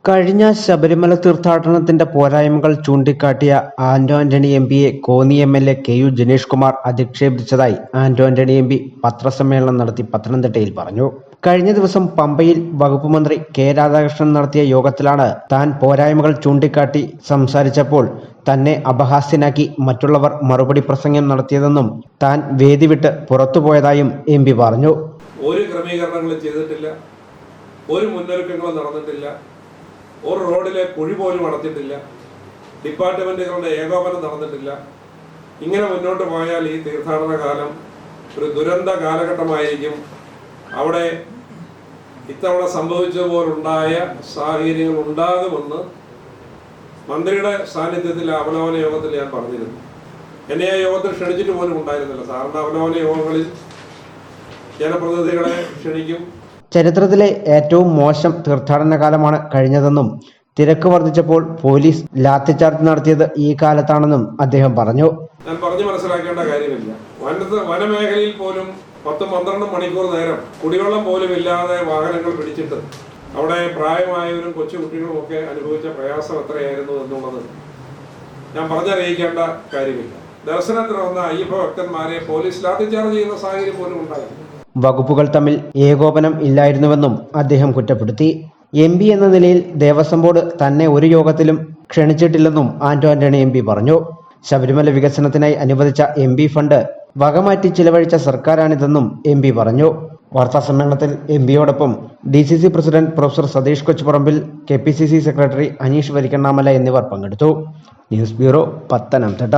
കഴിഞ്ഞ ശബരിമല തീർത്ഥാടനത്തിന്റെ പോരായ്മകൾ ചൂണ്ടിക്കാട്ടിയ ആന്റോ ആന്റണി എംപിയെ കോന്നി എംഎൽഎ കെ.യു. ജനീഷ് കുമാർ അധിക്ഷേപിച്ചതായി ആന്റോ ആന്റണി എംപി പത്രസമ്മേളനം നടത്തി പത്തനംതിട്ടയിൽ പറഞ്ഞു. കഴിഞ്ഞ ദിവസം പമ്പയിൽ വകുപ്പ് മന്ത്രി കെ. രാധാകൃഷ്ണൻ നടത്തിയ യോഗത്തിലാണ് താൻ പോരായ്മകൾ ചൂണ്ടിക്കാട്ടി സംസാരിച്ചപ്പോൾ തന്നെ അപഹാസ്യനാക്കി മറ്റുള്ളവർ മറുപടി പ്രസംഗം നടത്തിയതെന്നും താൻ വേദി വിട്ട് പുറത്തുപോയതായും എംപി പറഞ്ഞു. ഒരു ക്രമീകരണങ്ങളും ചെയ്തിട്ടില്ല, ഒരു മുന്നൊരുക്കങ്ങളും നടന്നിട്ടില്ല, ഒരു റോഡിലെ കുഴി പോലും അടച്ചിട്ടില്ല, ഡിപ്പാർട്ട്മെന്റുകളുടെ ഏകോപനം നടന്നിട്ടില്ല. ഇങ്ങനെ മുന്നോട്ട് പോയാൽ ഈ തീർത്ഥാടന കാലം ഒരു ദുരന്ത കാലഘട്ടമായിരിക്കും. അവിടെ ഇത്തവണ സംഭവിച്ചതുപോലുണ്ടായ സാഹചര്യങ്ങൾ ഉണ്ടാകുമെന്ന് മന്ത്രിയുടെ സാന്നിധ്യത്തിൽ അവലോകന യോഗത്തിൽ ഞാൻ പറഞ്ഞിരുന്നു. എന്നെ ആ യോഗത്തിൽ ക്ഷണിച്ചിട്ട് പോലും ഉണ്ടായിരുന്നില്ല. സാധാരണ അവലോകന യോഗങ്ങളിൽ ജനപ്രതിനിധികളെ ക്ഷണിക്കും. ചരിത്രത്തിലെ ഏറ്റവും മോശം തീർത്ഥാടന കാലമാണ് കഴിഞ്ഞതെന്നും തിരക്ക് വർദ്ധിച്ചപ്പോൾ പോലീസ് ലാത്തിച്ചാർജ് നടത്തിയത് ഈ കാലത്താണെന്നും അദ്ദേഹം പറഞ്ഞു. ഞാൻ പറഞ്ഞു മനസ്സിലാക്കേണ്ട കാര്യമില്ല. വനമേഖലയിൽ പോലും 10-12 മണിക്കൂർ നേരം കുടിവെള്ളം പോലും ഇല്ലാതെ വാഹനങ്ങൾ പിടിച്ചിട്ട് അവിടെ പ്രായമായവരും കൊച്ചുകുട്ടികളും ഒക്കെ അനുഭവിച്ച പ്രയാസം എത്രയായിരുന്നു എന്നുള്ളത് ഞാൻ പറഞ്ഞറിയിക്കേണ്ട കാര്യമില്ല. ദർശനത്തിന് വന്ന അയ്യപ്പ ഭക്തന്മാരെ പോലീസ് ലാത്തിച്ചാർജ് ചെയ്യുന്ന സാഹചര്യം പോലും ഉണ്ടായിരുന്നു. വകുപ്പുകൾ തമ്മിൽ ഏകോപനം ഇല്ലായിരുന്നുവെന്നും അദ്ദേഹം കുറ്റപ്പെടുത്തി. എംപി എന്ന നിലയിൽ ദേവസ്വം ബോർഡ് തന്നെ ഒരു യോഗത്തിലും ക്ഷണിച്ചിട്ടില്ലെന്നും ആന്റോ ആന്റണി എംപി പറഞ്ഞു. ശബരിമല വികസനത്തിനായി അനുവദിച്ച എംപി ഫണ്ട് വകമാറ്റി ചിലവഴിച്ച സർക്കാരാണിതെന്നും എംപി പറഞ്ഞു. വാർത്താസമ്മേളനത്തിൽ എംപിയോടൊപ്പം DCC president professor Satheesh Kochuparambil, KPCC secretary Aneesh Varikkannamala എന്നിവർ പങ്കെടുത്തു. News bureau, Pathanamthitta.